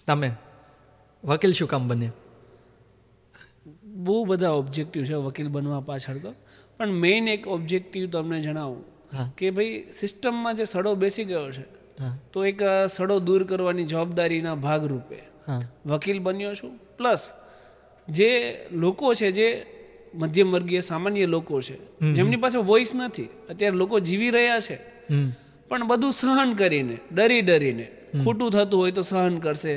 તમે વકીલ શું કામ બન્યા? બહુ બધા ઓબ્જેક્ટિવ છે વકીલ બનવા પાછળ તો, પણ મેઇન એક ઓબ્જેક્ટિવ તમને જણાવું કે ભાઈ સિસ્ટમમાં જે સડો બેસી ગયો છે તો એક સડો દૂર કરવાની જવાબદારીના ભાગરૂપે વકીલ બન્યો છું. પ્લસ જે લોકો છે, જે મધ્યમ વર્ગીય સામાન્ય લોકો છે, જેમની પાસે વોઇસ નથી, અત્યારે લોકો જીવી રહ્યા છે પણ બધું સહન કરીને, ડરીને, ખોટું થતું હોય તો સહન કરશે,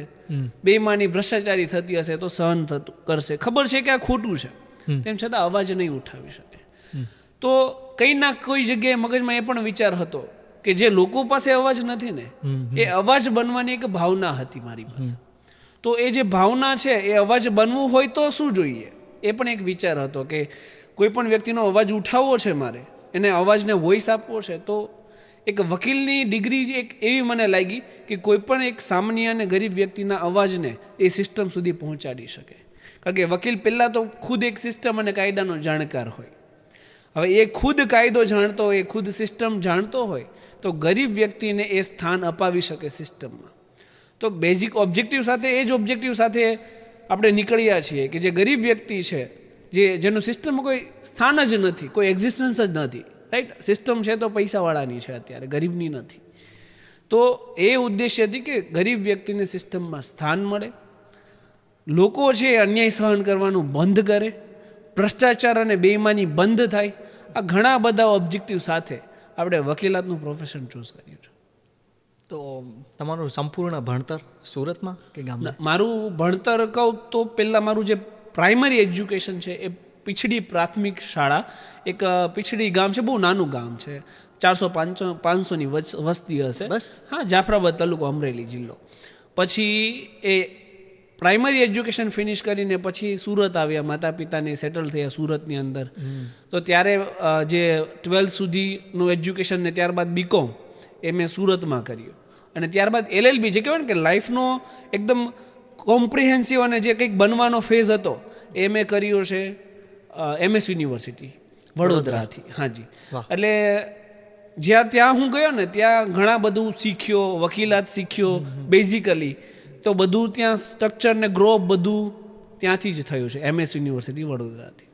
બેઈમાની ભ્રષ્ટાચારી થતી હશે તો સહન કરશે, ખબર છે કે આ ખોટું છે તેમ છતાં અવાજ નહીં ઉઠાવી શકે. તો કંઈ ના કોઈ જગ્યાએ મગજમાં એ પણ વિચાર હતો કે જે લોકો પાસે અવાજ નથી ને, એ અવાજ બનવાની એક ભાવના હતી મારી પાસે. તો એ જે ભાવના છે એ અવાજ બનવું હોય તો શું જોઈએ, એ પણ એક વિચાર હતો કે કોઈ પણ વ્યક્તિનો અવાજ ઉઠાવવો છે મારે, એને અવાજને વોઇસ આપવો છે, તો એક વકીલની ડિગ્રી એક એવી મને લાગી કે કોઈ પણ એક સામાન્ય અને ગરીબ વ્યક્તિના અવાજને એ સિસ્ટમ સુધી પહોંચાડી શકે. કારણ કે વકીલ પહેલાં તો ખુદ એક સિસ્ટમ અને કાયદાનો જાણકાર હોય. હવે એ ખુદ કાયદો જાણતો હોય, એ ખુદ સિસ્ટમ જાણતો હોય તો ગરીબ વ્યક્તિને એ સ્થાન અપાવી શકે સિસ્ટમમાં. તો બેઝિક ઓબ્જેક્ટિવ સાથે, એ જ ઓબ્જેક્ટિવ સાથે આપણે નીકળ્યા છીએ કે જે ગરીબ વ્યક્તિ છે, જેનું સિસ્ટમમાં કોઈ સ્થાન જ નથી, કોઈ એક્ઝિસ્ટન્સ જ નથી, રાઈટ? સિસ્ટમ છે તો પૈસાવાળાની છે, અત્યારે ગરીબની નથી. તો એ ઉદ્દેશ્ય હતી કે ગરીબ વ્યક્તિને સિસ્ટમમાં સ્થાન મળે, લોકો છે એ અન્યાય સહન કરવાનું બંધ કરે, ભ્રષ્ટાચાર અને બેઈમાની બંધ થાય. આ ઘણા બધા ઓબ્જેક્ટિવ સાથે આપણે વકીલાતનું પ્રોફેશન ચૂઝ કર્યું છે. તો તમારું સંપૂર્ણ ભણતર સુરતમાં કે ગામમાં? મારું ભણતર કહું તો પહેલાં મારું જે પ્રાઇમરી એજ્યુકેશન છે એ પીછડી પ્રાથમિક શાળા, એક પીછડી ગામ છે, બહુ નાનું ગામ છે, 400-500ની વસ્તી હશે, હા, જાફરાબાદ તાલુકો, અમરેલી જિલ્લો. પછી એ પ્રાઇમરી એજ્યુકેશન ફિનિશ કરીને પછી સુરત આવ્યા, માતા પિતાને સેટલ થયા સુરતની અંદર. તો ત્યારે જે 12th સુધીનું એજ્યુકેશન ને ત્યારબાદ બીકોમ એ મેં સુરતમાં કર્યું. અને ત્યારબાદ LLB, જે કહેવાય ને કે લાઈફનો એકદમ કોમ્પ્રિહેન્સિવ અને જે કંઈક બનવાનો ફેઝ હતો, એ મેં કર્યો છે MS યુનિવર્સિટી વડોદરાથી. હાજી. એટલે ત્યાં હું ગયો ને ત્યાં ઘણા બધું શીખ્યો, વકીલાત શીખ્યો બેઝિકલી. તો બધું ત્યાં સ્ટ્રક્ચર ને ગ્રો બધું ત્યાંથી જ થયું છે, MS યુનિવર્સિટી વડોદરાથી.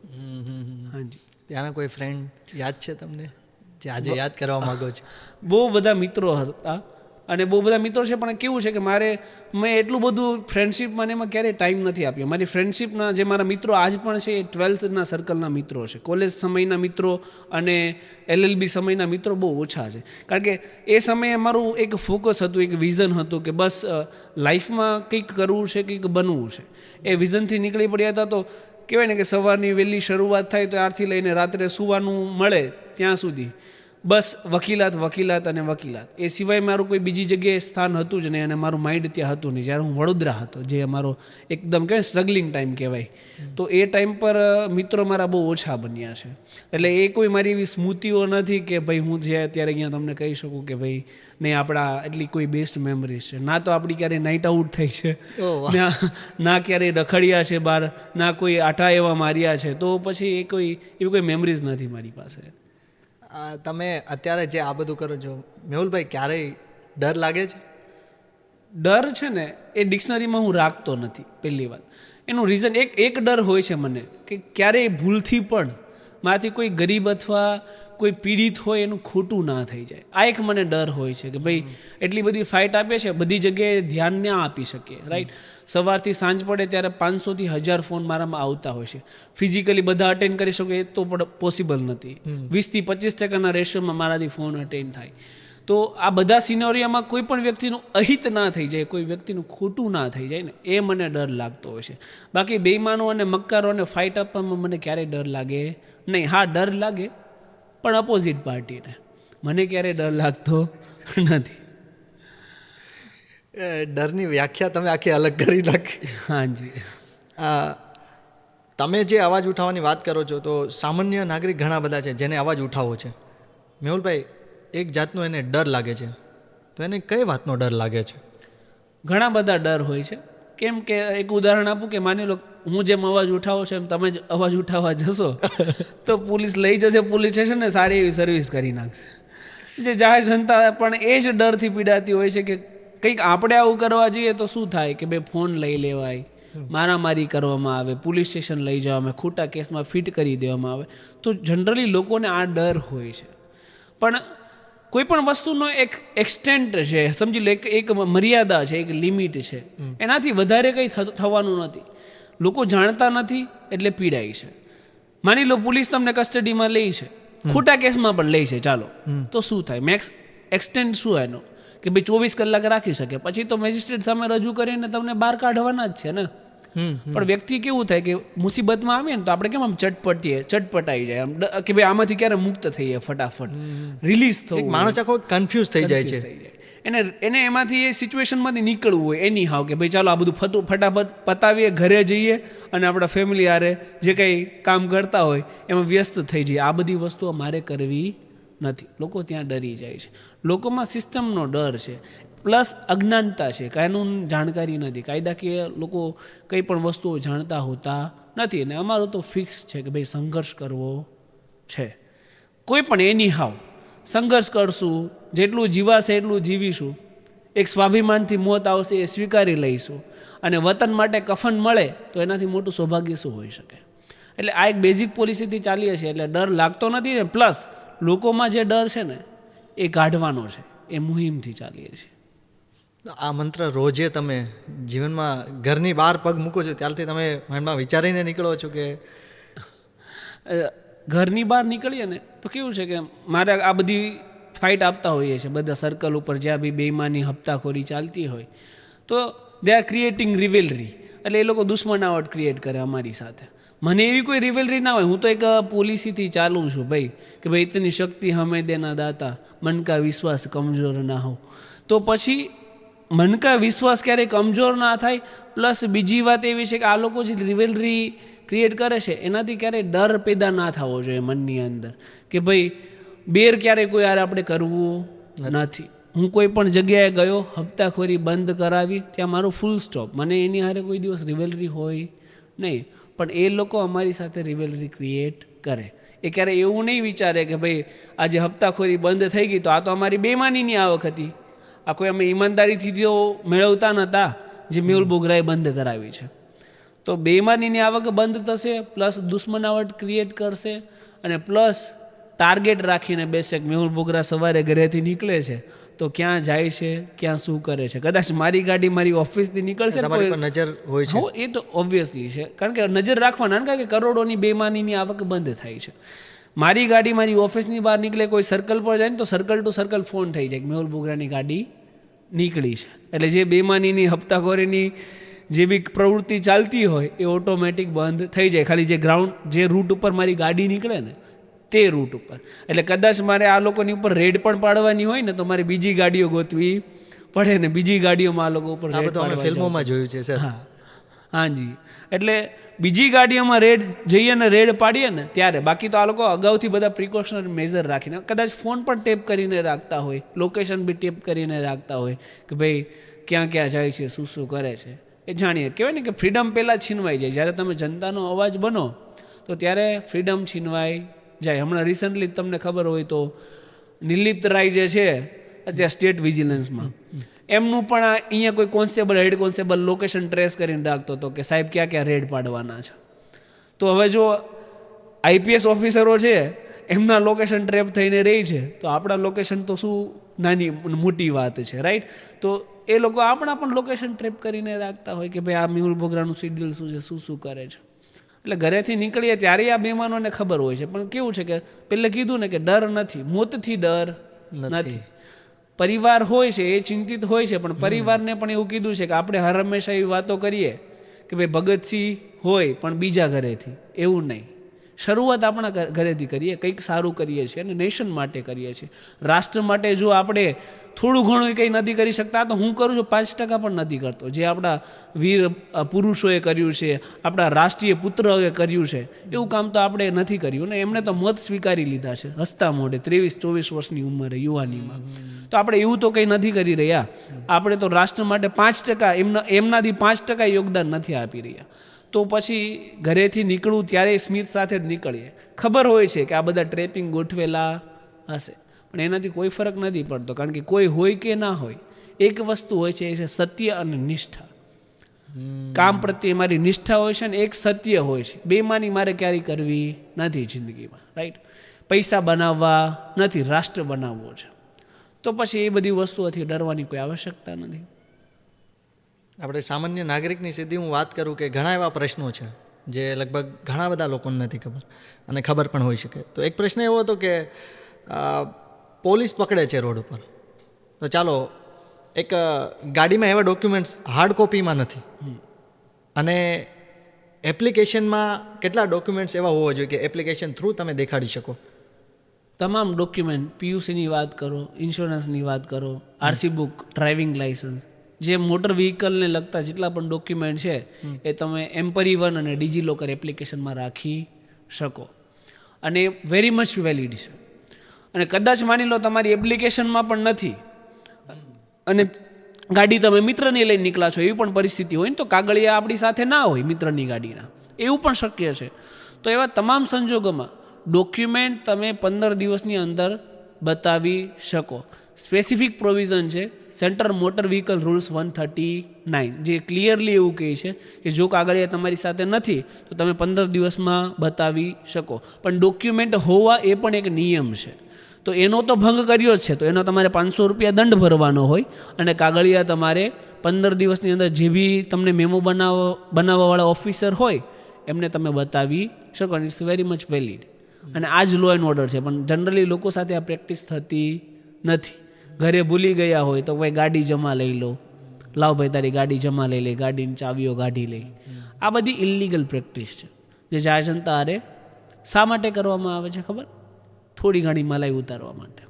હાજી. ત્યાંના કોઈ ફ્રેન્ડ યાદ છે તમને જે આજે યાદ કરવા માંગો છો? બહુ બધા મિત્રો હતા અને બહુ બધા મિત્રો છે, પણ કેવું છે કે મેં એટલું બધું ફ્રેન્ડશિપમાં ને એમાં ક્યારેય ટાઈમ નથી આપ્યો. મારી ફ્રેન્ડશિપના જે મારા મિત્રો આજ પણ છે એ 12થના સર્કલના મિત્રો છે. કોલેજ સમયના મિત્રો અને LLB સમયના મિત્રો બહુ ઓછા છે. કારણ કે એ સમયે મારું એક ફોકસ હતું, એક વિઝન હતું કે બસ લાઈફમાં કંઈક કરવું છે, કંઈક બનવું છે. એ વિઝનથી નીકળી પડ્યા હતા. તો કહેવાય ને કે સવારની વહેલી શરૂઆત થાય તો ત્યારથી લઈને રાત્રે સૂવાનું મળે ત્યાં સુધી બસ વકીલાત અને વકીલાત. એ સિવાય મારું કોઈ બીજી જગ્યાએ સ્થાન હતું જ નહીં અને મારું માઇન્ડ ત્યાં હતું નહીં. જ્યારે હું વડોદરા હતો, જે અમારો એકદમ કહેવાય સ્ટ્રગલિંગ ટાઈમ કહેવાય, તો એ ટાઈમ પર મિત્રો મારા બહુ ઓછા બન્યા છે. એટલે એ કોઈ મારી એવી સ્મૃતિઓ નથી કે ભાઈ હું જે અત્યારે અહીંયા તમને કહી શકું કે ભાઈ નહીં આપણા એટલી કોઈ બેસ્ટ મેમરીઝ છે. ના તો આપણી ક્યારેય નાઇટ આઉટ થઈ છે, ના ક્યારેય રખડ્યા છે બહાર, ના કોઈ આટા એવા માર્યા છે. તો પછી એવી કોઈ મેમરીઝ નથી મારી પાસે. તમે અત્યારે જે આ બધું કરો છો મેહુલભાઈ, ક્યારેય ડર લાગે છે? ડર છે ને એ ડિક્શનરીમાં હું રાખતો નથી. પહેલી વાત એનું રીઝન એક ડર હોય છે મને કે ક્યારેય ભૂલથી પણ મારાથી કોઈ ગરીબ અથવા કોઈ પીડિત હોય એનું ખોટું ના થઈ જાય. આ એક મને ડર હોય છે કે ભાઈ એટલી બધી ફાઇટ આપે છે, બધી જગ્યાએ ધ્યાન ના આપી શકીએ, રાઈટ? સવારથી સાંજ પડે ત્યારે 500થી 1000 ફોન મારામાં આવતા હોય છે. ફિઝિકલી બધા અટેન્ડ કરી શકો એ તો પણ પોસિબલ નથી. 20-25% રેશિયોમાં મારાથી ફોન અટેન્ડ થાય. તો આ બધા સિનેરિયોમાં કોઈ પણ વ્યક્તિનું અહિત ના થઈ જાય, કોઈ વ્યક્તિનું ખોટું ના થઈ જાય ને, એ મને ડર લાગતો હોય છે. બાકી બેઈમાનો અને મક્કારોને ફાઇટ આપવામાં મને ક્યારેય ડર લાગે નહીં. હા, ડર લાગે પણ અપોઝિટ પાર્ટીને, મને ક્યારેય ડર લાગતો નથી. ડરની વ્યાખ્યા તમે આખી અલગ કરી નાખી. હાજી. તમે જે અવાજ ઉઠાવવાની વાત કરો છો, તો સામાન્ય નાગરિક ઘણા બધા છે જેને અવાજ ઉઠાવવો છે. મેહુલભાઈ, એક જાતનો એને ડર લાગે છે, તો એને કઈ વાતનો ડર લાગે છે? ઘણા બધા ડર હોય છે. કેમ કે એક ઉદાહરણ આપું કે માની લો હું જેમ અવાજ ઉઠાવો છો એમ તમે જ અવાજ ઉઠાવવા જશો તો પોલીસ લઈ જશે પોલીસ સ્ટેશનને, સારી એવી સર્વિસ કરી નાખશે. જે જાહેર જનતા પણ એ જ ડરથી પીડાતી હોય છે કે કંઈક આપણે આવું કરવા જઈએ તો શું થાય કે ભાઈ ફોન લઈ લેવાય, મારામારી કરવામાં આવે, પોલીસ સ્ટેશન લઈ જવામાં, ખોટા કેસમાં ફિટ કરી દેવામાં આવે. તો જનરલી લોકોને આ ડર હોય છે. પણ કોઈ પણ વસ્તુનો એક એક્સટેન્ટ છે, સમજી લો એક મર્યાદા છે, એક લિમિટ છે, એનાથી વધારે કંઈ થવાનું નથી. લોકો જાણતા નથી એટલે પીડાય છે. માની લો પોલીસ તમને કસ્ટડીમાં લે છે, ખોટા કેસમાં પણ લે છે, ચાલો તો શું થાય? મેક્સ એક્સટેન્ટ શું એનો કે ભાઈ 24 કલાક રાખી શકે, પછી તો મેજિસ્ટ્રેટ સામે રજૂ કરીને તમને બહાર કાઢવાના જ છે ને. પણ વ્યક્તિ કેવું થાય કે મુસીબતમાં આવીએ ને તો આપણે કેમ આમ ચટપટાઈ જાય આમ કે ભાઈ આમાંથી ક્યારે મુક્ત થઈએ, ફટાફટ રિલીઝ થવું. માણસ આખો કન્ફ્યુઝ થઈ જાય છે. એને એમાંથી એ સિચ્યુએશનમાંથી નીકળવું હોય એની હાવ કે ભાઈ ચાલો આ બધું ફટાફટ પતાવીએ, ઘરે જઈએ અને આપણા ફેમિલી હારે જે કંઈ કામ કરતા હોય એમાં વ્યસ્ત થઈ જઈએ. આ બધી વસ્તુઓ મારે કરવી નથી. લોકો ત્યાં ડરી જાય છે. લોકોમાં સિસ્ટમનો ડર છે, પ્લસ અજ્ઞાનતા છે, કાયનું જાણકારી નથી, કાયદાકીય લોકો કંઈ પણ વસ્તુઓ જાણતા હોતા નથી. અને અમારો તો ફિક્સ છે કે ભાઈ સંઘર્ષ કરવો છે. કોઈ પણ એની હાવ સંઘર્ષ કરશું, જેટલું જીવાશે એટલું જીવીશું, એક સ્વાભિમાનથી મોત આવશે એ સ્વીકારી લઈશું, અને વતન માટે કફન મળે તો એનાથી મોટું સૌભાગ્ય શું હોઈ શકે. એટલે આ એક બેઝિક પોલિસીથી ચાલીએ છીએ, એટલે ડર લાગતો નથી ને. પ્લસ લોકોમાં જે ડર છે ને એ કાઢવાનો છે, એ મુહિમથી ચાલીએ છીએ. આ મંત્ર રોજે તમે જીવનમાં ઘરની બહાર પગ મૂકો છો ત્યારથી તમે માઇન્ડમાં વિચારીને નીકળો છો કે ઘરની બહાર નીકળીએ ને તો કેવું છે કે મારે આ બધી ફાઇટ આપતા હોઈએ છીએ બધા સર્કલ ઉપર, જ્યાં બી બેઈમાની હપ્તાખોરી ચાલતી હોય તો દે આર ક્રિએટિંગ રિવેલરી. એટલે એ લોકો દુશ્મનાવટ ક્રિએટ કરે અમારી સાથે. મને એવી કોઈ રિવેલરી ના હોય. હું તો એક પોલિસીથી ચાલું છું ભાઈ કે ભાઈ ઇતની શક્તિ હમે દેના દાતા, મન કા વિશ્વાસ કમજોર ના હો. તો પછી મન કા વિશ્વાસ ક્યારેય કમજોર ના થાય. પ્લસ બીજી વાત એવી છે કે આ લોકો જે રિવેલરી ક્રિએટ કરે છે એનાથી ક્યારેય ડર પેદા ના થવો જોઈએ મનની અંદર કે ભાઈ બેર ક્યારેય કોઈ યાર આપણે કરવું નથી. હું કોઈ પણ જગ્યાએ ગયો, હપ્તાખોરી બંધ કરાવી, ત્યાં મારું ફૂલ સ્ટોપ. મને એની હારે કોઈ દિવસ રિવેલરી હોય નહીં. પણ એ લોકો અમારી સાથે રિવેલરી ક્રિએટ કરે. એ ક્યારેય એવું નહીં વિચારે કે ભાઈ આજે હપ્તાખોરી બંધ થઈ ગઈ તો આ તો અમારી બેમાનીની આવક હતી, આ કોઈ અમે ઈમાનદારીથી જો મેળવતા નહોતા જે મેહુલ બોગરાએ બંધ કરાવી છે. તો બેઈમાનીની આવક બંધ થશે, પ્લસ દુશ્મનાવટ ક્રિએટ કરશે, અને પ્લસ ટાર્ગેટ રાખીને બેસે કે મેહુલ બોગરા સવારે ઘરેથી નીકળે છે તો ક્યાં જાય છે, ક્યાં શું કરે છે. કદાચ મારી ગાડી મારી ઓફિસથી નીકળશે નજર હોય છે, એ તો ઓબ્વિયસલી છે, કારણ કે નજર રાખવાના, કારણ કે કરોડોની બેઈમાનીની આવક બંધ થાય છે. મારી ગાડી મારી ઓફિસની બહાર નીકળે, કોઈ સર્કલ પર જાય ને તો સર્કલ ટુ સર્કલ ફોન થઈ જાય કે મેહુલ બોગરાની ગાડી નીકળી છે. એટલે જે બેઈમાનીની હપ્તાખોરીની જે બી પ્રવૃત્તિ ચાલતી હોય એ ઓટોમેટિક બંધ થઈ જાય, ખાલી જે જે રૂટ ઉપર મારી ગાડી નીકળે ને તે રૂટ ઉપર. એટલે કદાચ મારે આ લોકોની ઉપર રેડ પણ પાડવાની હોય ને તો મારે બીજી ગાડીઓ ગોતવી પડે ને બીજી ગાડીઓમાં આ લોકો ઉપર રેડ પાડવા ફિલ્મોમાં જોયું છે સર. હાજી, એટલે બીજી ગાડીઓમાં રેડ જઈએ ને રેડ પાડીએ ને ત્યારે. બાકી તો આ લોકો અગાઉથી બધા પ્રિકોશનરી મેઝર રાખીને કદાચ ફોન પણ ટેપ કરીને રાખતા હોય, લોકેશન બી ટેપ કરીને રાખતા હોય કે ભાઈ ક્યાં ક્યાં જાય છે, શું શું કરે છે એ જાણીએ. કહેવાય ને કે ફ્રીડમ પહેલાં છીનવાઈ જાય. જ્યારે તમે જનતાનો અવાજ બનો તો ત્યારે ફ્રીડમ છીનવાઈ જાય. હમણાં રિસન્ટલી તમને ખબર હોય તો નિર્લિપ્ત રાય જે છે અત્યારે સ્ટેટ વિજિલન્સમાં, એમનું પણ અહીંયા કોઈ constable, head constable location trace કરીને રાખતો હતો કે સાહેબ ક્યાં ક્યાં રેડ પાડવાના છે. તો હવે જો આઈપીએસ ઓફિસરો છે એમના લોકેશન ટ્રેપ થઈને રહી છે તો આપણા લોકેશન તો શું નાની મોટી વાત છે, રાઈટ? તો એ લોકો આપણા પણ લોકેશન ટ્રેપ કરીને રાખતા હોય કે ભાઈ આ મેહુલ બોગરાનું શિડ્યુલ શું છે, શું શું કરે છે. એટલે ઘરેથી નીકળીએ ત્યારે આ બેમાનોને ખબર હોય છે. પણ કેવું છે કે પહેલે કીધું ને કે ડર નથી, મોતથી ડર નથી. પરિવાર હોય છે એ ચિંતિત હોય છે, પણ પરિવારને પણ એવું કીધું છે કે આપણે હર હંમેશા એવી વાતો કરીએ કે ભાઈ ભગતસિંહ હોય પણ બીજા ઘરેથી, એવું નહીં. શરૂઆત આપણા ઘરેથી કરીએ, કંઈક સારું કરીએ છીએ અને નેશન માટે કરીએ છીએ. રાષ્ટ્ર માટે જો આપણે થોડું ઘણું કંઈ નથી કરી શકતા તો હું કરું છું, 5% પણ નથી કરતો. જે આપણા વીર પુરુષોએ કર્યું છે, આપણા રાષ્ટ્રીય પુત્રોએ કર્યું છે, એવું કામ તો આપણે નથી કર્યું ને. એમણે તો મત સ્વીકારી લીધા છે હસતા મોઢે, 23-24 વર્ષની ઉંમરે, યુવાનીમાં. તો આપણે એવું તો કંઈ નથી કરી રહ્યા. આપણે તો રાષ્ટ્ર માટે 5% એમનાથી 5% યોગદાન નથી આપી રહ્યા. તો પછી ઘરેથી નીકળવું ત્યારે સ્મિત સાથે જ નીકળીએ. ખબર હોય છે કે આ બધા ટ્રેપિંગ ગોઠવેલા હશે, પણ એનાથી કોઈ ફરક નથી પડતો, કારણ કે કોઈ હોય કે ના હોય એક વસ્તુ હોય છે, એ છે સત્ય અને નિષ્ઠા. કામ પ્રત્યે મારી નિષ્ઠા હોય છે ને એક સત્ય હોય છે. બેમાંની મારે ક્યારેય કરવી નથી જિંદગીમાં, રાઈટ? પૈસા બનાવવા નથી, રાષ્ટ્ર બનાવવો છે. તો પછી એ બધી વસ્તુઓથી ડરવાની કોઈ આવશ્યકતા નથી. આપણે સામાન્ય નાગરિકની સીધી હું વાત કરું કે ઘણા એવા પ્રશ્નો છે જે લગભગ ઘણા બધા લોકોને નથી ખબર અને ખબર પણ હોઈ શકે. તો એક પ્રશ્ન એવો હતો કે પોલીસ પકડે છે રોડ ઉપર, તો ચાલો એક ગાડીમાં એવા ડોક્યુમેન્ટ્સ હાર્ડ કોપીમાં નથી અને એપ્લિકેશનમાં કેટલા ડોક્યુમેન્ટ્સ એવા હોવા જોઈએ કે એપ્લિકેશન થ્રુ તમે દેખાડી શકો? તમામ ડોક્યુમેન્ટ, પીયુસીની વાત કરો, ઇન્સ્યોરન્સની વાત કરો, આરસી બુક, ડ્રાઇવિંગ લાઇસન્સ, જે મોટર વ્હીકલને લગતા જેટલા પણ ડોક્યુમેન્ટ છે એ તમે એમ્પરીવન અને ડિજીલોકર એપ્લિકેશનમાં રાખી શકો અને વેરી મચ વેલિડ છે. અને કદાચ માની લો તમારી એપ્લિકેશનમાં પણ નથી અને ગાડી તમે મિત્રની લઈને નીકળ્યા છો, એવી પણ પરિસ્થિતિ હોય ને, તો કાગળિયા આપણી સાથે ના હોય મિત્રની ગાડીના, એવું પણ શક્ય છે. તો એવા તમામ સંજોગોમાં ડોક્યુમેન્ટ તમે 15 દિવસની અંદર બતાવી શકો. સ્પેસિફિક પ્રોવિઝન છે સેન્ટ્રલ મોટર વ્હીકલ રૂલ્સ 139, જે ક્લિયરલી એવું કહે છે કે જો કાગળિયા તમારી સાથે નથી તો તમે 15 દિવસમાં બતાવી શકો. પણ ડોક્યુમેન્ટ હોવા એ પણ એક નિયમ છે. તો એનો તો ભંગ કર્યો જ છે, તો એનો તમારે 500 રૂપિયા દંડ ભરવાનો હોય અને કાગળિયા તમારે 15 દિવસની અંદર જે બી તમને મેમો બનાવવાવાળા ઓફિસર હોય એમને તમે બતાવી શકો. અને ઇટ્સ વેરી મચ વેલિડ. અને આ જ લો એન્ડ ઓર્ડર છે. પણ જનરલી લોકો સાથે આ પ્રેક્ટિસ થતી નથી. ઘરે ભૂલી ગયા હોય તો ભાઈ ગાડી જમા લઈ લો, લાવ ભાઈ તારી ગાડી જમા લઈ લે, ગાડીની ચાવીઓ કાઢી લઈ. આ બધી ઇલીગલ પ્રેક્ટિસ છે જે જાહેર જનતા હારે શા માટે કરવામાં આવે છે ખબર? થોડી ઘણી મલાઈ ઉતારવા માટે.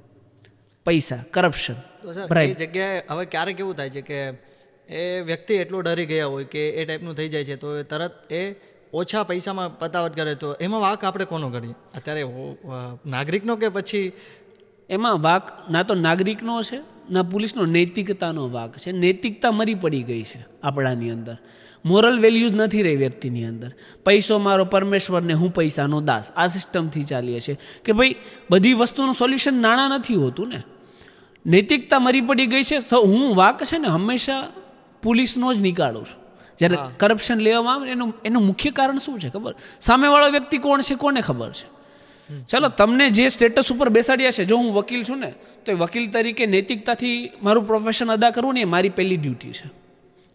પૈસા, કરપ્શન. તો સર એ જગ્યાએ હવે ક્યારેક એવું થાય છે કે એ વ્યક્તિ એટલો ડરી ગયા હોય કે એ ટાઈપનું થઈ જાય છે, તો એ તરત એ ઓછા પૈસામાં પતાવટ કરે, તો એમાં વાંક આપણે કોનો કરીએ અત્યારે? નાગરિકનો કે પછી? એમાં વાંક ના તો નાગરિકનો છે ના પોલીસનો, નૈતિકતાનો વાંક છે. નૈતિકતા મરી પડી ગઈ છે આપણાની અંદર. મોરલ વેલ્યુઝ નથી રહી વ્યક્તિની અંદર. પૈસો મારો પરમેશ્વર ને હું પૈસાનો દાસ, આ સિસ્ટમથી ચાલીએ છે કે ભાઈ બધી વસ્તુનું સોલ્યુશન નાણાં નથી હોતું ને. નૈતિકતા મરી પડી ગઈ છે. હું વાંક છે ને હંમેશા પોલીસનો જ નીકાળું છું. જ્યારે કરપ્શન લેવામાં આવે એનું મુખ્ય કારણ શું છે ખબર? સામેવાળો વ્યક્તિ કોણ છે કોને ખબર છે? ચાલો તમને જે સ્ટેટસ ઉપર બેસાડ્યા છે, જો હું વકીલ છું ને તો એ વકીલ તરીકે નૈતિકતાથી મારું પ્રોફેશન અદા કરવું ને એ મારી પહેલી ડ્યુટી છે.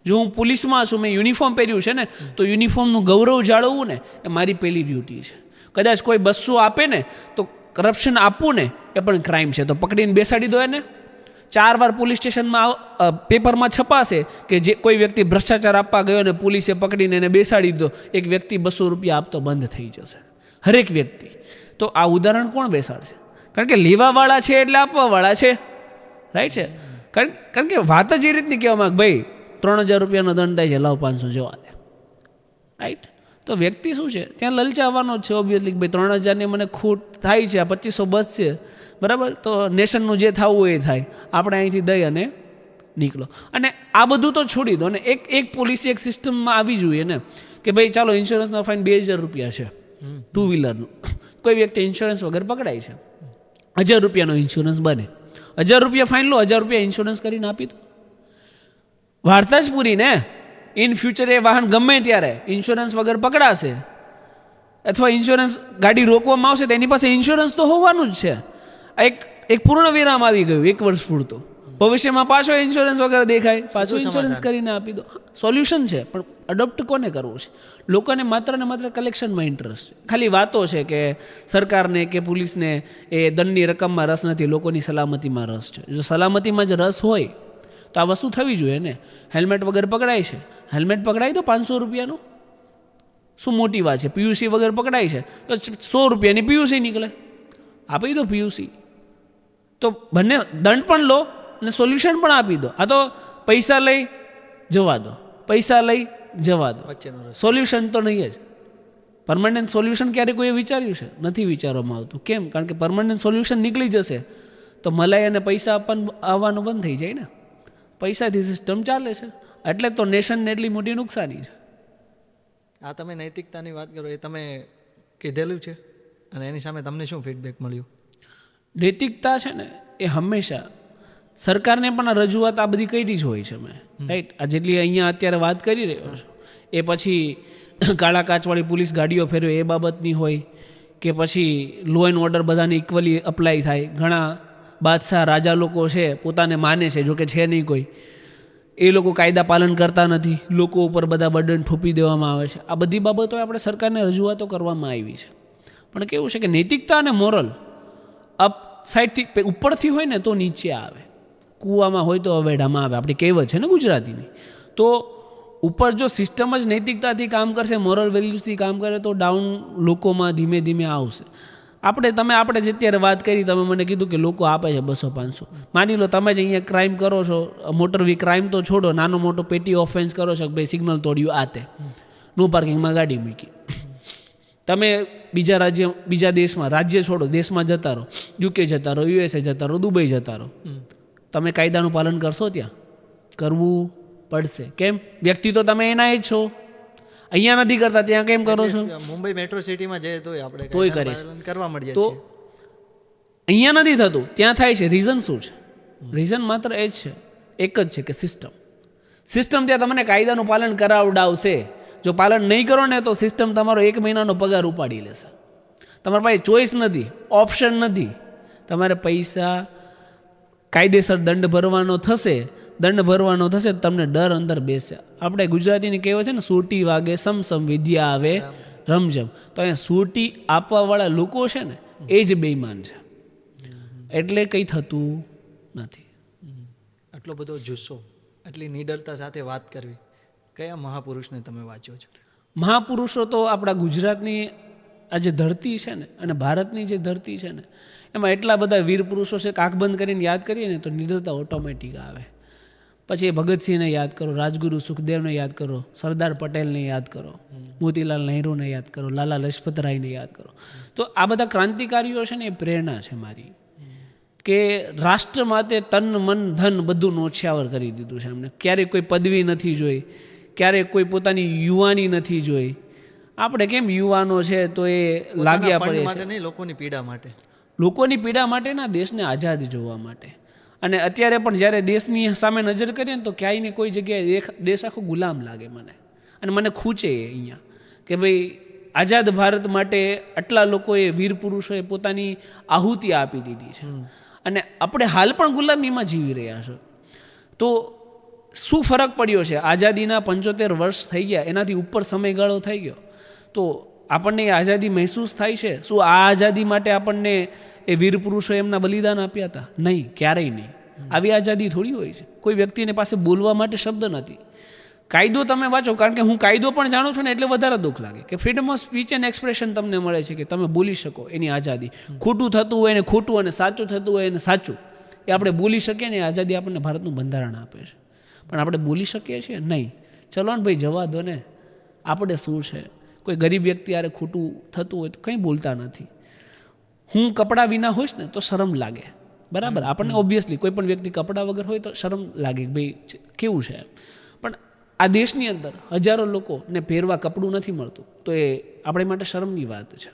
જો હું પોલીસમાં છું, મેં યુનિફોર્મ પહેર્યું છે ને, તો યુનિફોર્મનું ગૌરવ જાળવવું ને એ મારી પહેલી ડ્યુટી છે. કદાચ કોઈ 200 આપે ને તો કરપ્શન આપવું ને એ પણ ક્રાઇમ છે, તો પકડીને બેસાડી દો એને. 4 વાર પોલીસ સ્ટેશનમાં પેપરમાં છપાશે કે જે કોઈ વ્યક્તિ ભ્રષ્ટાચાર આપવા ગયો ને પોલીસે પકડીને એને બેસાડી દો, એક વ્યક્તિ 200 રૂપિયા આપતો બંધ થઈ જશે, હરેક વ્યક્તિ. તો આ ઉદાહરણ કોણ બેસાડશે? કારણ કે લેવાવાળા છે એટલે આપવાવાળા છે, રાઈટ છે. કારણ કે વાત જ એ રીતની કહેવામાં કે ભાઈ 3000 રૂપિયાનો દંડ થાય છે, લાવ 500 જવા દે, રાઈટ? તો વ્યક્તિ શું છે ત્યાં લલચાવવાનો જ છે ઓબ્વિયસલી કે ભાઈ 3000ની મને ખૂટ થાય છે, આ 2500 બચશે, બરાબર? તો નેશનનું જે થવું એ થાય, આપણે અહીંથી દઈ અને નીકળો. અને આ બધું તો છોડી દો ને, એક પોલિસી એક સિસ્ટમમાં આવી જોઈએ ને કે ભાઈ ચાલો ઇન્સ્યોરન્સનો ફાઇન 2000 રૂપિયા છે 2 વ્હીલરનું. કોઈ વ્યક્તિ ઇન્સ્યોરન્સ વગર પકડાય છે, 1000 રૂપિયાનો ઇન્સ્યોરન્સ બને, 1000 રૂપિયા ફાઇન લો, 1000 રૂપિયા ઇન્સ્યોરન્સ કરીને આપી દો. વાર્તા જ પૂરી ને. ઇન ફ્યુચર એ વાહન ગમે ત્યારે ઇન્સ્યોરન્સ વગર પકડાશે અથવા ઇન્સ્યોરન્સ ગાડી રોકવામાં આવશે તો એની પાસે ઇન્સ્યોરન્સ તો હોવાનું જ છે. એક પૂર્ણ વિરામ આવી ગયું 1 વર્ષ પૂરતું. ભવિષ્યમાં પાછો ઇન્સ્યોરન્સ વગર દેખાય, પાછું ઇન્સ્યોરન્સ કરીને આપી દો. સોલ્યુશન છે, પણ અડોપ્ટ કોને કરવું છે? લોકોને માત્ર ને માત્ર કલેક્શનમાં ઇન્ટરેસ્ટ છે. ખાલી વાતો છે કે સરકારને કે પોલીસને એ દંડની રકમમાં રસ નથી, લોકોની સલામતીમાં રસ છે. જો સલામતીમાં જ રસ હોય તો આ વસ્તુ થવી જોઈએ ને. હેલ્મેટ વગર પકડાય છે, હેલ્મેટ પકડાઈ દો 500 રૂપિયાનું, શું મોટી વાત છે? પીયુસી વગર પકડાય છે તો 100 રૂપિયાની પીયુસી નીકળે, આપી દો પીયુસી. તો બંને દંડ પણ લો અને સોલ્યુશન પણ આપી દો. આ તો પૈસા લઈ જવા દો, પૈસા લઈ જવા દો, સોલ્યુશન તો નહીં જ. પરમનન્ટ સોલ્યુશન ક્યારે કોઈએ વિચાર્યું છે? નથી વિચારવામાં આવતું. કેમ? કારણ કે પરમનન્ટ સોલ્યુશન નીકળી જશે તો મલાઈ અને પૈસા આવવાનું બંધ થઈ જાય ને. પૈસાથી સિસ્ટમ ચાલે છે, એટલે તો નેશનને એટલી મોટી નુકસાની છે. આ તમે નૈતિકતાની વાત કરો એ તમે કીધેલું છે અને એની સામે તમને શું ફીડબેક મળ્યું? નૈતિકતા છે ને એ હંમેશા સરકારને પણ આ રજૂઆત આ બધી કરી જ હોય છે મેં, રાઈટ. આ જેટલી અહીંયા અત્યારે વાત કરી રહ્યો છું એ પછી કાળા કાચવાળી પોલીસ ગાડીઓ ફેરવે એ બાબતની હોય, કે પછી લો એન્ડ ઓર્ડર બધાને ઇક્વલી અપ્લાય થાય. ઘણા બાદશાહ રાજા લોકો છે પોતાને માને છે, જોકે છે નહીં કોઈ, એ લોકો કાયદા પાલન કરતા નથી, લોકો ઉપર બધા બર્ડન થોપી દેવામાં આવે છે. આ બધી બાબતો આપણે સરકારને રજૂઆતો કરવામાં આવી છે. પણ કેવું છે કે નૈતિકતા અને મોરલ અપ સાઈડથી ઉપરથી હોય ને તો નીચે આવે, કૂવામાં હોય તો અવેડામાં આવે, આપણી કહેવત છે ને ગુજરાતીની. તો ઉપર જો સિસ્ટમ જ નૈતિકતાથી કામ કરશે, મોરલ વેલ્યુઝથી કામ કરે, તો ડાઉન લોકોમાં ધીમે ધીમે આવશે. આપણે જે અત્યારે વાત કરી, તમે મને કીધું કે લોકો આપે છે 200-500. માની લો તમે જ અહીંયા ક્રાઇમ કરો છો, મોટર વી ક્રાઇમ તો છોડો, નાનો મોટો પેટી ઓફેન્સ કરો છો, ભાઈ સિગ્નલ તોડ્યું આ તે, નો પાર્કિંગમાં ગાડી મૂકી, તમે બીજા રાજ્ય બીજા દેશમાં, રાજ્ય છોડો દેશમાં જતા રહો, યુકે જતા રહો, યુએસએ જતા રહો, દુબઈ જતા રહો, તમે કાયદાનું પાલન કરશો? ત્યાં કરવું પડશે. કેમ? વ્યક્તિ તો તમે એના જ છો, અહીંયા નથી કરતા, ત્યાં કેમ કરો છો? મુંબઈ મેટ્રો સિટીમાં જઈએ તોય આપણે તોય કરીએ કરવા મળીએ તો છીએ. અહીંયા નથી થતું, ત્યાં થાય છે. રીઝન શું છે? રીઝન માત્ર એ જ છે, એક જ છે કે સિસ્ટમ ત્યાં તમને કાયદાનું પાલન કરાવડાવશે. જો પાલન નહીં કરો ને તો સિસ્ટમ તમારો 1 મહિનાનો પગાર ઉપાડી લેશે. તમારા પાસે ચોઈસ નથી, ઓપ્શન નથી. તમારે પૈસા કાયદેસર દંડ ભરવાનો થશે, તમને ડર અંદર બેસે. આપણે ગુજરાતીની કહેવત છે ને, સૂટી વાગે સમસમ વિદ્યા આવે રમઝમ. તો અહીંયા સૂટી આપવાવાળા લોકો છે ને એ જ બેઈમાન છે, એટલે કંઈ થતું નથી. આટલો બધો જુસ્સો, આટલી નિડરતા સાથે વાત કરવી, કયા મહાપુરુષને તમે વાંચ્યો છો? મહાપુરુષો તો આપણા ગુજરાતની આ જે ધરતી છે ને, અને ભારતની જે ધરતી છે ને, એમાં એટલા બધા વીર પુરુષો છે કે આંખ બંધ કરીને યાદ કરીએ ને તો નિડરતા ઓટોમેટિક આવે. પછી એ ભગતસિંહને યાદ કરો, રાજગુરુ સુખદેવને યાદ કરો, સરદાર પટેલને યાદ કરો, મોતીલાલ નહેરુને યાદ કરો, લાલા લજપતરાયને યાદ કરો. તો આ બધા ક્રાંતિકારીઓ છે ને એ પ્રેરણા છે મારી, કે રાષ્ટ્ર માટે તન મન ધન બધું નોછાવર કરી દીધું છે એમને. ક્યારેય કોઈ પદવી નથી જોઈ, ક્યારેક કોઈ પોતાની યુવાની નથી જોઈ. આપણે કેમ યુવાનો છે તો એ લાગ્યા પડે છે લોકોની પીડા માટે, લોકોની પીડા માટે ના, દેશને આઝાદ જોવા માટે. અને અત્યારે પણ જ્યારે દેશની સામે નજર કરીએ ને તો ક્યાંય ને કોઈ જગ્યાએ દેશ આખો ગુલામ લાગે મને, અને મને ખૂચે અહીંયા કે ભાઈ આઝાદ ભારત માટે આટલા લોકોએ, વીર પુરુષોએ પોતાની આહુતિ આપી દીધી છે, અને આપણે હાલ પણ ગુલામીમાં જીવી રહ્યા છો. તો શું ફરક પડ્યો છે? આઝાદીના 75 વર્ષ થઈ ગયા, એનાથી ઉપર સમયગાળો થઈ ગયો, તો આપણને એ આઝાદી મહેસૂસ થાય છે? શું આ આઝાદી માટે આપણને એ વીર પુરુષો એમના બલિદાન આપ્યા હતા? નહીં, ક્યારેય નહીં. આવી આઝાદી થોડી હોય છે. કોઈ વ્યક્તિને પાસે બોલવા માટે શબ્દ નથી. કાયદો તમે વાંચો, કારણ કે હું કાયદો પણ જાણું છું ને, એટલે વધારે દુઃખ લાગે કે freedom of speech and expression તમને મળે છે, કે તમે બોલી શકો, એની આઝાદી. ખોટું થતું હોય એને ખોટું, અને સાચું થતું હોય એને સાચું, એ આપણે બોલી શકીએ ને, આઝાદી આપણને ભારતનું બંધારણ આપે છે. પણ આપણે બોલી શકીએ છીએ? નહીં. ચલો ને ભાઈ, જવા દો ને, આપણે શું છે? કોઈ ગરીબ વ્યક્તિ યારે ખોટું થતું હોય તો કંઈ બોલતા નથી. હું કપડાં વિના હોઈશ ને તો શરમ લાગે, બરાબર? આપણને ઓબ્વિયસલી કોઈ પણ વ્યક્તિ કપડાં વગર હોય તો શરમ લાગે કે ભાઈ કેવું છે. પણ આ દેશની અંદર હજારો લોકોને પહેરવા કપડું નથી મળતું, તો એ આપણી માટે શરમની વાત છે.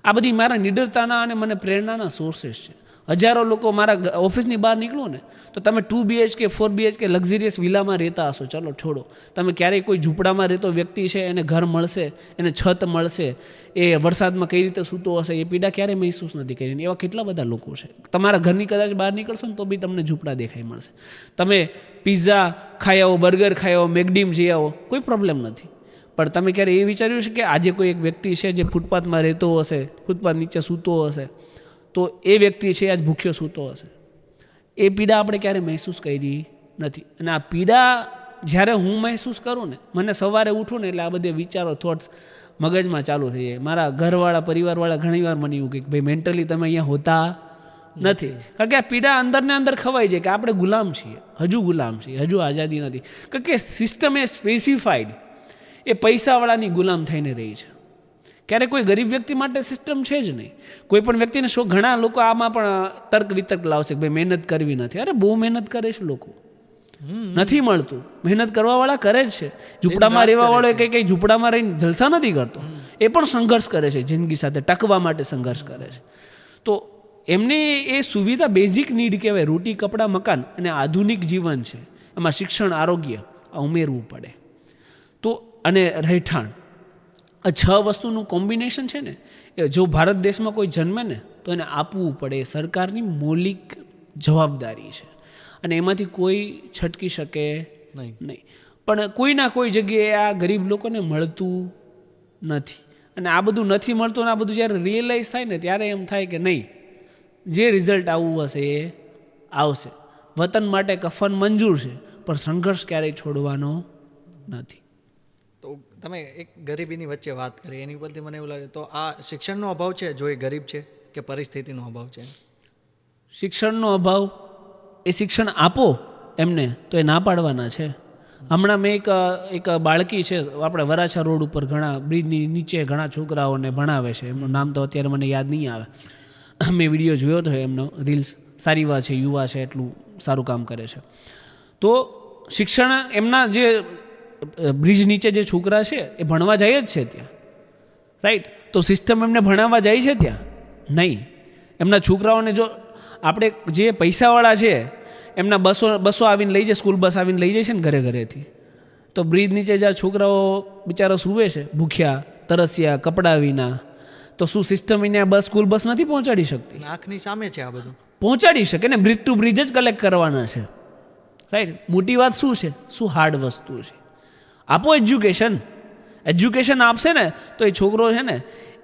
આ બધી મારા નિડરતાના અને મને પ્રેરણાના સોર્सेस છે. હજારો લોકો, મારા ઓફિસની બહાર નીકળો ને તો તમે 2 BHK 4 BHK લક્ઝરિયસ વિલામાં રહેતા હશો, ચલો છોડો, તમે ક્યારેય કોઈ ઝૂંપડામાં રહેતો વ્યક્તિ છે, એને ઘર મળશે, એને છત મળશે, એ વરસાદમાં કઈ રીતે સૂતો હશે, એ પીડા ક્યારેય મહેસૂસ નથી કરી. એવા કેટલા બધા લોકો છે. તમારા ઘરની કદાચ બહાર નીકળશો ને તો બી તમને ઝૂંપડા દેખાઈ મળશે. તમે પિઝા ખાઈ આવો, બર્ગર ખાઈ આવો, મેકડીમ જઈ આવો, કોઈ પ્રોબ્લેમ નથી. પણ તમે ક્યારે એ વિચાર્યું છે કે આજે કોઈ એક વ્યક્તિ છે જે ફૂટપાથમાં રહેતો હશે, ફૂટપાથ નીચે સૂતો હશે, તો એ વ્યક્તિ છે આજ ભૂખ્યો સૂતો હશે? એ પીડા આપણે ક્યારેય મહેસૂસ કરી નથી. અને આ પીડા જ્યારે હું મહેસૂસ કરું ને, મને સવારે ઉઠું ને એટલે આ બધે વિચારો, થોટ્સ મગજમાં ચાલુ થઈ જાય. મારા ઘરવાળા, પરિવારવાળા ઘણીવાર મને એવું કહે કે ભાઈ મેન્ટલી તમે અહીંયા હોતા નથી. કારણ કે આ પીડા અંદર ને અંદર ખવાઈ જાય કે આપણે ગુલામ છીએ, હજુ ગુલામ છીએ, હજુ આઝાદી નથી. કારણ કે સિસ્ટમ એ સ્પેસિફાઈડ એ પૈસાવાળાની ગુલામ થઈને રહી છે. ક્યારે કોઈ ગરીબ વ્યક્તિ માટે સિસ્ટમ છે જ નહીં. કોઈ પણ વ્યક્તિને ઘણા લોકો આમાં પણ તર્ક વિતર્ક લાવશે કે ભાઈ મહેનત કરવી નથી. અરે બહુ મહેનત કરે છે લોકો, નથી મળતું. મહેનત કરવાવાળા કરે જ છે. ઝૂંપડામાં રહેવાવાળો કંઈ ઝૂંપડામાં રહીને જલસા નથી કરતો, એ પણ સંઘર્ષ કરે છે, જિંદગી સાથે ટકવા માટે સંઘર્ષ કરે છે. તો એમને એ સુવિધા બેઝિક નીડ કહેવાય, રોટી કપડાં મકાન અને આધુનિક જીવન છે, એમાં શિક્ષણ આરોગ્ય આ ઉમેરવું પડે. તો અને રહેઠાણ, આ 6 વસ્તુનું કોમ્બિનેશન છે ને, એ જો ભારત દેશમાં કોઈ જન્મે ને તો એને આપવું પડે, એ સરકારની મૌલિક જવાબદારી છે અને એમાંથી કોઈ છટકી શકે નહીં. પણ કોઈના કોઈ જગ્યાએ આ ગરીબ લોકોને મળતું નથી અને આ બધું નથી મળતું અને આ બધું જ્યારે રિયલાઇઝ થાય ને ત્યારે એમ થાય કે નહીં, જે રિઝલ્ટ આવવું હશે એ આવશે. વતન માટે કફન મંજૂર છે પણ સંઘર્ષ ક્યારેય છોડવાનો નથી. તો તમે એક ગરીબીની વચ્ચે વાત કરી, એની ઉપરથી મને એવું લાગે તો આ શિક્ષણનો અભાવ છે જો એ ગરીબ છે કે પરિસ્થિતિનો અભાવ છે? શિક્ષણનો અભાવ, એ શિક્ષણ આપો એમને તો એ ના પાડવાના છે. હમણાં મેં એક બાળકી છે આપણે વરાછા રોડ ઉપર ઘણા બ્રિજની નીચે ઘણા છોકરાઓને ભણાવે છે, એમનું નામ તો અત્યારે મને યાદ નહીં આવે. મેં વિડીયો જોયો હતો એમનો, રીલ્સ. સારી વાત છે, યુવા છે, એટલું સારું કામ કરે છે. તો શિક્ષણ એમના જે બ્રિજ નીચે જે છોકરા છે એ ભણવા જાય જ છે ત્યાં, રાઈટ? તો સિસ્ટમ એમને ભણાવવા જાય છે ત્યાં? નહીં. એમના છોકરાઓને જો આપણે જે પૈસાવાળા છે એમના બસો આવીને લઈ જાય, સ્કૂલ બસ આવીને લઈ જાય છે ને ઘરેથી, તો બ્રિજ નીચે જ્યાં છોકરાઓ બિચારા સૂવે છે ભૂખ્યા તરસ્યા કપડાં વિના, તો શું સિસ્ટમ એને બસ સ્કૂલ બસ નથી પહોંચાડી શકતી? આંખની સામે છે આ બધું. પહોંચાડી શકે ને, બ્રિજ ટુ બ્રિજ જ કલેક્ટ કરવાના છે, રાઈટ? મોટી વાત શું છે, શું હાર્ડ વસ્તુ છે? આપો એજ્યુકેશન આપશે ને તો એ છોકરો છે ને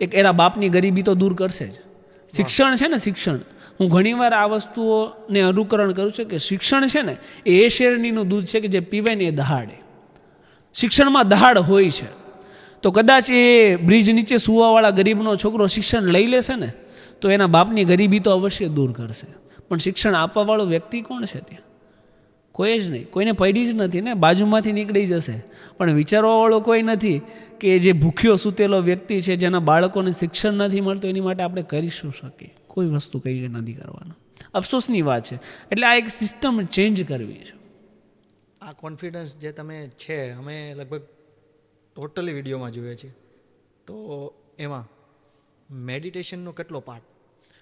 એક એના બાપની ગરીબી તો દૂર કરશે જ. શિક્ષણ છે ને, શિક્ષણ, હું ઘણીવાર આ વસ્તુઓને અનુકરણ કરું છું કે શિક્ષણ છે ને એ શેરડીનું દૂધ છે કે જે પીવે ને એ દહાડે. શિક્ષણમાં દહાડ હોય છે. તો કદાચ એ બ્રિજ નીચે સુવાવાળા ગરીબનો છોકરો શિક્ષણ લઈ લેશે ને તો એના બાપની ગરીબી તો અવશ્ય દૂર કરશે. પણ શિક્ષણ આપવાવાળો વ્યક્તિ કોણ છે ત્યાં? કોઈ જ નહીં. કોઈને પડી જ નથી ને, બાજુમાંથી નીકળી જશે. પણ વિચારવાવાળો કોઈ નથી કે જે ભૂખ્યો સૂતેલો વ્યક્તિ છે, જેના બાળકોને શિક્ષણ નથી મળતું, એની માટે આપણે કરી શું શકીએ? કોઈ વસ્તુ કઈ નથી કરવાનું. અફસોસની વાત છે. એટલે આ એક સિસ્ટમ ચેન્જ કરવી છે. આ કોન્ફિડન્સ જે તમે છે, અમે લગભગ ટોટલી વિડીયોમાં જોઈએ છીએ, તો એમાં મેડિટેશનનો કેટલો પાર્ટ,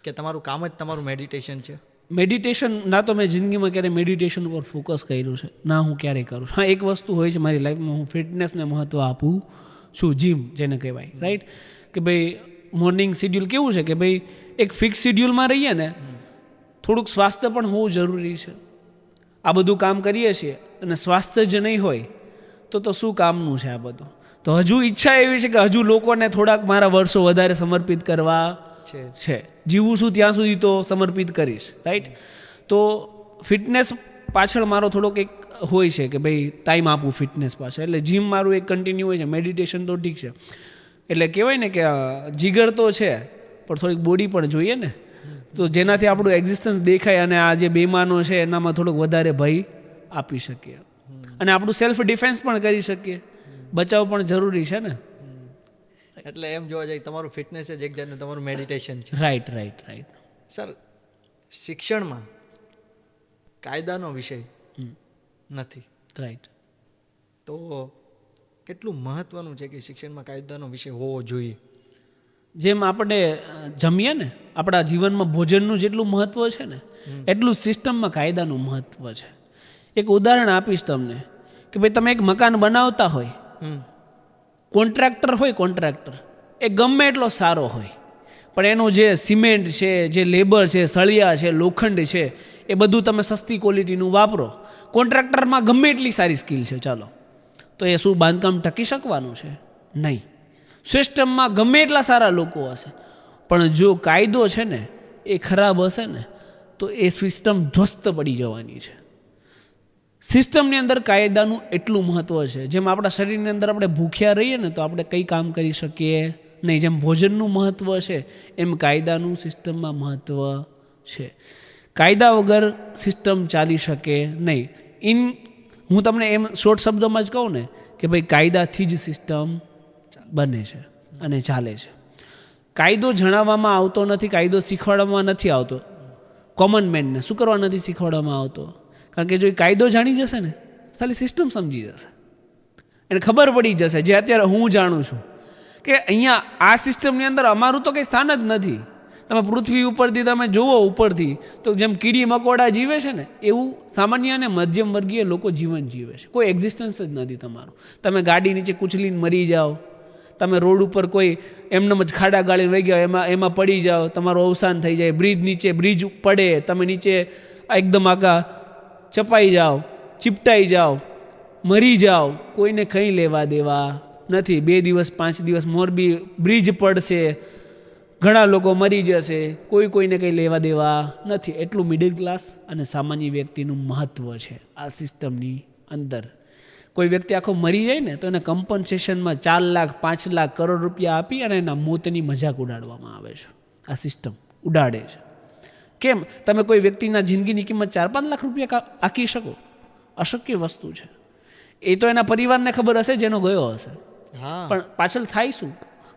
કે તમારું કામ જ તમારું મેડિટેશન છે? મેડિટેશન ના તો મેં જિંદગીમાં ક્યારેય મેડિટેશન ઉપર ફોકસ કર્યું છે ના, હું ક્યારેય કરું છું. હા, એક વસ્તુ હોય છે મારી લાઈફમાં, હું ફિટનેસને મહત્ત્વ આપું છું, જીમ જેને કહેવાય, રાઈટ? કે ભાઈ મોર્નિંગ શેડ્યુલ કેવું છે કે ભાઈ એક ફિક્સ શેડ્યુલમાં રહીએ ને, થોડુંક સ્વાસ્થ્ય પણ હોવું જરૂરી છે. આ બધું કામ કરીએ છીએ અને સ્વાસ્થ્ય જ નહીં હોય તો શું કામનું છે આ બધું? તો હજુ ઈચ્છા એવી છે કે હજુ લોકોને થોડાક મારા વર્ષો વધારે સમર્પિત કરવા છે. જીવું છું ત્યાં સુધી તો સમર્પિત કરીશ, રાઈટ? તો ફિટનેસ પાછળ મારો થોડોક એક હોય છે કે ભાઈ ટાઈમ આપું ફિટનેસ પાછળ, એટલે જીમ મારું એક કન્ટિન્યુ હોય છે. મેડિટેશન તો ઠીક છે, એટલે કહેવાય ને કે જીગર તો છે પણ થોડીક બોડી પણ જોઈએ ને, તો જેનાથી આપણું એક્ઝિસ્ટન્સ દેખાય અને આ જે બેમાનો છે એનામાં થોડોક વધારે ભય આપી શકીએ અને આપણું સેલ્ફ ડિફેન્સ પણ કરી શકીએ. બચાવ પણ જરૂરી છે ને. એટલે એમ જોવા જાય તમારું ફિટનેસ જ એક જાતનું તમારું મેડિટેશન છે. રાઈટ. સર, શિક્ષણમાં કાયદાનો વિષય નથી, રાઈટ? તો કેટલું મહત્વનું છે કે શિક્ષણમાં કાયદાનો વિષય હોવો જોઈએ? જેમ આપણે જમીએ ને, આપણા જીવનમાં ભોજનનું જેટલું મહત્વ છે ને એટલું જ સિસ્ટમમાં કાયદાનું મહત્વ છે. એક ઉદાહરણ આપીશ તમને કે ભાઈ તમે એક મકાન બનાવતા હોય, કોન્ટ્રાક્ટર એ ગમે એટલો સારો હોય પણ એનું જે સિમેન્ટ છે, જે લેબર છે, સળિયા છે, લોખંડ છે, એ બધું તમે સસ્તી ક્વોલિટીનું વાપરો. કોન્ટ્રાક્ટરમાં ગમે એટલી સારી સ્કિલ છે, ચાલો, તો એ શું બાંધકામ ટકી શકવાનું છે? નહીં. સિસ્ટમમાં ગમે એટલા સારા લોકો હશે પણ જો કાયદો છે ને એ ખરાબ હશે ને તો એ સિસ્ટમ ધ્વસ્ત પડી જવાની છે. સિસ્ટમની અંદર કાયદાનું એટલું મહત્ત્વ છે. જેમ આપણા શરીરની અંદર આપણે ભૂખ્યા રહીએ ને તો આપણે કંઈ કામ કરી શકીએ નહીં, જેમ ભોજનનું મહત્ત્વ છે એમ કાયદાનું સિસ્ટમમાં મહત્ત્વ છે. કાયદા વગર સિસ્ટમ ચાલી શકે નહીં. હું તમને એમ શોર્ટ શબ્દોમાં જ કહું ને કે ભાઈ કાયદાથી જ સિસ્ટમ બને છે અને ચાલે છે. કાયદો જણાવવામાં આવતો નથી, કાયદો શીખવાડવામાં નથી આવતો. કોમન મેનને શું કરવા નથી શીખવાડવામાં આવતો? કારણ કે જો એ કાયદો જાણી જશે ને ખાલી સિસ્ટમ સમજી જશે, એને ખબર પડી જશે, જે અત્યારે હું જાણું છું કે અહીંયા આ સિસ્ટમની અંદર અમારું તો કંઈ સ્થાન જ નથી. તમે પૃથ્વી ઉપરથી તમે જુઓ ઉપરથી તો જેમ કીડી મકોડા જીવે છે ને એવું સામાન્ય અને મધ્યમ વર્ગીય લોકો જીવન જીવે છે. કોઈ એક્ઝિસ્ટન્સ જ નથી તમારું. તમે ગાડી નીચે કૂચલીને મરી જાઓ, તમે રોડ ઉપર કોઈ એમનેમ જ ખાડા ગાળીને વહી ગયા એમાં પડી જાઓ, તમારું અવસાન થઈ જાય. બ્રિજ પડે, તમે નીચે એકદમ આગા ચપાઈ જાઓ, ચીપટાઈ જાઓ, મરી જાઓ, કોઈને કંઈ લેવા દેવા નથી. 2 દિવસ 5 દિવસ મોરબી બ્રિજ પડશે, ઘણા લોકો મરી જશે, કોઈને કંઈ લેવા દેવા નથી. એટલું મિડલ ક્લાસ અને સામાન્ય વ્યક્તિનું મહત્ત્વ છે આ સિસ્ટમની અંદર. કોઈ વ્યક્તિ આખો મરી જાય ને તો એને કમ્પન્સેશનમાં 4 લાખ 5 લાખ કરોડ રૂપિયા આપી અને એના મોતની મજાક ઉડાડવામાં આવે છે. આ સિસ્ટમ ઉડાડે છે. કેમ? તમે કોઈ વ્યક્તિના જિંદગીની કિંમત 4-5 લાખ રૂપિયા આંકી શકો? અશક્ય વસ્તુ છે. એ તો એના પરિવારને ખબર હશે જેનો ગયો હશે. પણ પાછળ થાય શું?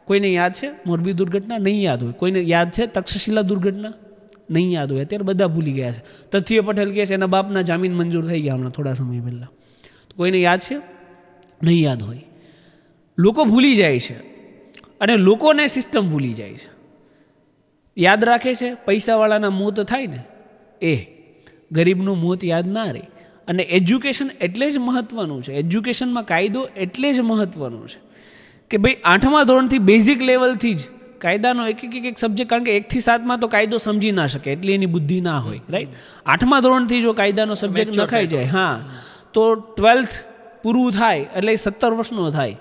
કોઈને યાદ છે મોરબી દુર્ઘટના? નહીં યાદ હોય. કોઈને યાદ છે તક્ષશિલા દુર્ઘટના? નહીં યાદ હોય. અત્યારે બધા ભૂલી ગયા છે. તથ્ય પટેલ કહે છે એના બાપના જામીન મંજૂર થઈ ગયા હમણાં થોડા સમય પહેલાં. તો કોઈને યાદ છે? નહીં યાદ હોય. લોકો ભૂલી જાય છે અને લોકોને સિસ્ટમ ભૂલી જાય છે. યાદ રાખે છે પૈસાવાળાના મોત થાય ને એ, ગરીબનું મોત યાદ ના રહે. અને એજ્યુકેશન એટલે જ મહત્ત્વનું છે. એજ્યુકેશનમાં કાયદો એટલે જ મહત્ત્વનો છે કે ભાઈ 8મા ધોરણથી બેઝિક લેવલથી જ કાયદાનો એક સબ્જેક્ટ, કારણ કે 1 થી 7માં તો કાયદો સમજી ના શકે એટલી એની બુદ્ધિ ના હોય, રાઈટ. 8મા ધોરણથી જો કાયદાનો સબ્જેક્ટ નખાઈ જાય, હા, તો 12th પૂરું થાય એટલે 17 વર્ષનો થાય.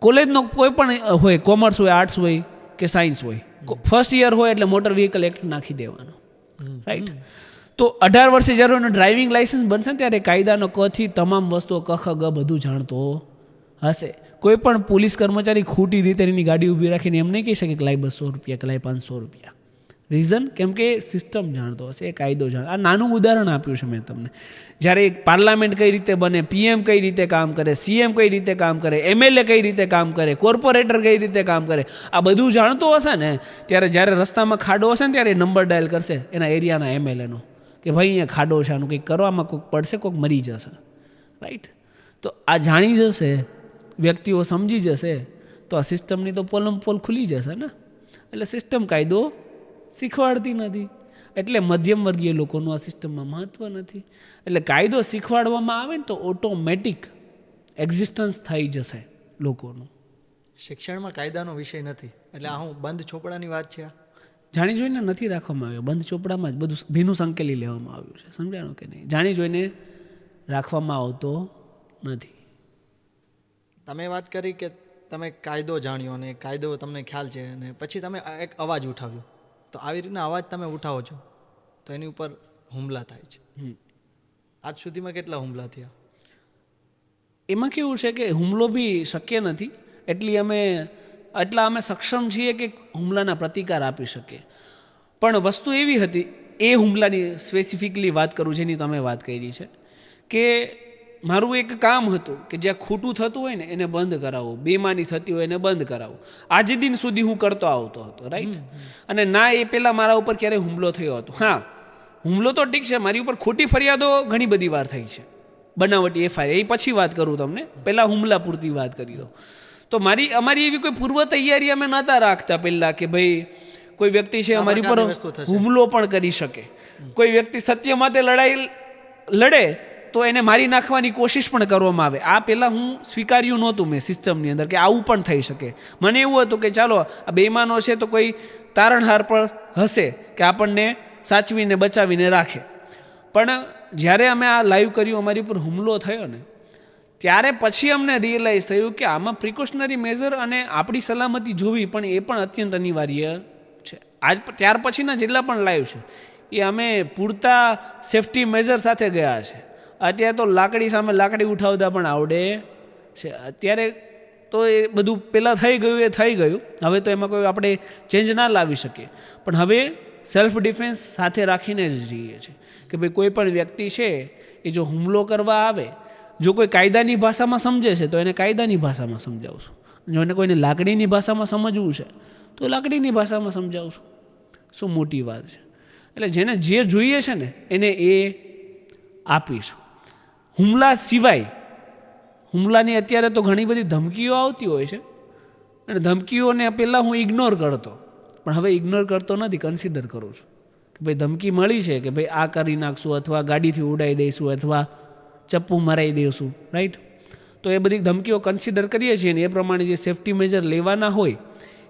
કોલેજનો કોઈ પણ હોય, કોમર્સ હોય, આર્ટ્સ હોય કે સાયન્સ હોય, ફર્સ્ટ યર હોય એટલે મોટર વ્હીકલ એક્ટ નાખી દેવાનો, રાઈટ. તો 18 વર્ષે જ્યારે એનો ડ્રાઇવિંગ લાઇસન્સ બનશે ત્યારે કાયદાનો ક થી તમામ વસ્તુઓ ક ખ ગ બધું જાણતો હશે. કોઈ પણ પોલીસ કર્મચારી ખોટી રીતે એની ગાડી ઊભી રાખીને એમ નહીં કહી શકે કે લાય 200 રૂપિયા કે લાય 500 રૂપિયા. રીઝન? કેમ કે સિસ્ટમ જાણતો હશે, એ કાયદો જાણ. આ નાનું ઉદાહરણ આપ્યું છે મેં તમને. જ્યારે એક પાર્લામેન્ટ કઈ રીતે બને, પીએમ કઈ રીતે કામ કરે, સીએમ કઈ રીતે કામ કરે, એમએલએ કઈ રીતે કામ કરે, કોર્પોરેટર કઈ રીતે કામ કરે, આ બધું જાણતો હશે ને ત્યારે જ્યારે રસ્તામાં ખાડો હશે ને ત્યારે નંબર ડાયલ કરશે એના એરિયાના એમએલએનો કે ભાઈ અહીંયા ખાડો છે, આનું કંઈક કરવામાં કોઈક પડશે, કોઈક મરી જશે, રાઈટ. તો આ જાણી જશે, વ્યક્તિઓ સમજી જશે તો આ સિસ્ટમની તો પોલમ પોલ ખુલી જશે ને. એટલે સિસ્ટમ કાયદો શીખવાડતી નથી, એટલે મધ્યમ વર્ગીય લોકોનું આ સિસ્ટમમાં મહત્ત્વ નથી. એટલે કાયદો શીખવાડવામાં આવે ને તો ઓટોમેટિક એક્ઝિસ્ટન્સ થઈ જશે લોકોનું. શિક્ષણમાં કાયદાનો વિષય નથી એટલે આ હું બંધ ચોપડાની વાત છે. જાણી જોઈને નથી રાખવામાં આવ્યો. બંધ ચોપડામાં જ બધું ભીનું સંકેલી લેવામાં આવ્યું છે. સમજાણું કે નહીં? જાણી જોઈને રાખવામાં આવતો નથી. તમે વાત કરી કે તમે કાયદો જાણ્યો અને કાયદો તમને ખ્યાલ છે અને પછી તમે એક અવાજ ઉઠાવ્યો, તો આવી રીતના અવાજ તમે ઉઠાવો છો તો એની ઉપર હુમલા થાય છે. આજ સુધીમાં કેટલા હુમલા થયા? એમાં કેવું છે કે હુમલો બી શક્ય નથી એટલા અમે સક્ષમ છીએ કે હુમલાના પ્રતિકાર આપી શકીએ. પણ વસ્તુ એવી હતી, એ હુમલાની સ્પેસિફિકલી વાત કરું જેની તમે વાત કરી છે, કે મારું એક કામ હતું કે જ્યાં ખોટું થતું હોય ને એને બંધ કરાવવું, બેમાની થતી હોય એને બંધ કરાવવું. આજ દિન સુધી હું કરતો આવતો હતો, રાઈટ. અને ના એ પહેલાં મારા ઉપર ક્યારેય હુમલો થયો હતો. હા, હુમલો તો ઠીક છે, મારી ઉપર ખોટી ફરિયાદો ઘણી બધી વાર થઈ છે, બનાવટી એફઆઈઆર, એ પછી વાત કરું તમને, પહેલાં હુમલા પૂરતી વાત કરી દો. તો અમારી એવી કોઈ પૂર્વ તૈયારી અમે નહોતા રાખતા પહેલાં કે ભાઈ કોઈ વ્યક્તિ છે અમારી પર હુમલો પણ કરી શકે, કોઈ વ્યક્તિ સત્ય માટે લડાઈ લડે તો એને મારી નાખવાની કોશિશ પણ કરવામાં આવે. આ પહેલાં હું સ્વીકાર્યું નહોતું મેં સિસ્ટમની અંદર કે આવું પણ થઈ શકે. મને એવું હતું કે ચાલો આ બેઈમાનો છે તો કોઈ તારણહાર પર હશે કે આપણને સાચવીને બચાવીને રાખે. પણ જ્યારે અમે આ લાઈવ કર્યું, અમારી ઉપર હુમલો થયો ને, ત્યારે પછી અમને રિયલાઇઝ થયું કે આમાં પ્રિકોશનરી મેઝર અને આપણી સલામતી જોવી પણ એ પણ અત્યંત અનિવાર્ય છે. ત્યાર પછીના જેટલા પણ લાઈવ છે એ અમે પૂરતા સેફટી મેઝર સાથે ગયા છે. અત્યારે તો લાકડી સામે લાકડી ઉઠાવતા પણ આવડે છે. અત્યારે તો એ બધું પહેલાં થઈ ગયું એ થઈ ગયું, હવે તો એમાં કોઈ આપણે ચેન્જ ના લાવી શકીએ. પણ હવે સેલ્ફ ડિફેન્સ સાથે રાખીને જ જઈએ છીએ કે ભાઈ કોઈ પણ વ્યક્તિ છે એ જો હુમલો કરવા આવે, જો કોઈ કાયદાની ભાષામાં સમજે છે તો એને કાયદાની ભાષામાં સમજાવશું, જો એને કોઈને લાકડીની ભાષામાં સમજવું છે તો લાકડીની ભાષામાં સમજાવશું. શું મોટી વાત છે? એટલે જેને જે જોઈએ છે ને એને એ આપીશું. હુમલા સિવાય, હુમલાની અત્યારે તો ઘણી બધી ધમકીઓ આવતી હોય છે અને ધમકીઓને પહેલાં હું ઇગ્નોર કરતો, પણ હવે ઇગ્નોર કરતો નથી, કન્સિડર કરું છું કે ભાઈ ધમકી મળી છે કે ભાઈ આ કરી નાખશું, અથવા ગાડીથી ઉડાવી દઈશું, અથવા ચપ્પુ મરાવી દઈશું, રાઈટ. તો એ બધી ધમકીઓ કન્સિડર કરીએ છીએ ને એ પ્રમાણે જે સેફટી મેજર લેવાના હોય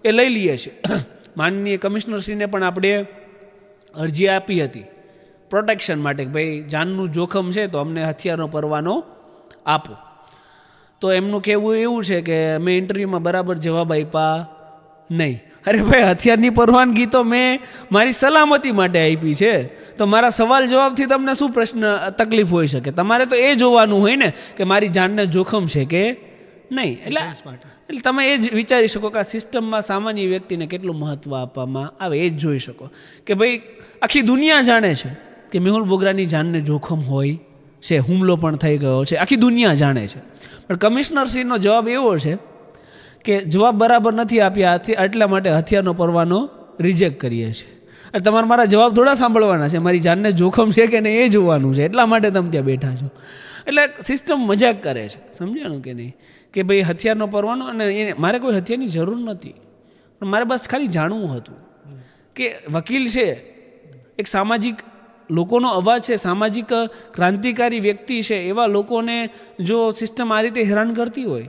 એ લઈ લઈએ છીએ. માનનીય કમિશનરશ્રીને પણ આપણે અરજી આપી હતી પ્રોટેક્શન માટે કે ભાઈ જાનનું જોખમ છે તો અમને હથિયારનો પરવાનો આપો. તો એમનું કહેવું એવું છે કે મેં ઇન્ટરવ્યૂમાં બરાબર જવાબ આપ્યા નહીં. અરે ભાઈ, હથિયારની પરવાનગી તો મેં મારી સલામતી માટે આપી છે, તો મારા સવાલ જવાબથી તમને શું પ્રશ્ન તકલીફ હોઈ શકે? તમારે તો એ જોવાનું હોય ને કે મારી જાનને જોખમ છે કે નહીં. એટલે તમે એ જ વિચારી શકો કે આ સિસ્ટમમાં સામાન્ય વ્યક્તિને કેટલું મહત્ત્વ આપવામાં આવે, એ જ જોઈ શકો કે ભાઈ આખી દુનિયા જાણે છે કે મેહુલ બોગરાની જાનને જોખમ હોય છે, હુમલો પણ થઈ ગયો છે, આખી દુનિયા જાણે છે. પણ કમિશનરશ્રીનો જવાબ એવો છે કે જવાબ બરાબર નથી આપ્યા, એટલા માટે હથિયારનો પરવાનો રિજેક્ટ કરીએ છીએ. અને તમારે મારા જવાબ થોડા સાંભળવાના છે, મારી જાનને જોખમ છે કે નહીં એ જોવાનું છે, એટલા માટે તમે ત્યાં બેઠા છો. એટલે સિસ્ટમ મજાક કરે છે, સમજાણું કે નહીં? કે ભાઈ હથિયારનો પરવાનો, અને એને મારે કોઈ હથિયારની જરૂર નથી, પણ મારે બસ ખાલી જાણવું હતું કે વકીલ છે, એક સામાજિક લોકોનો અવાજ છે, સામાજિક ક્રાંતિકારી વ્યક્તિ છે, એવા લોકોને જો સિસ્ટમ આ રીતે હેરાન કરતી હોય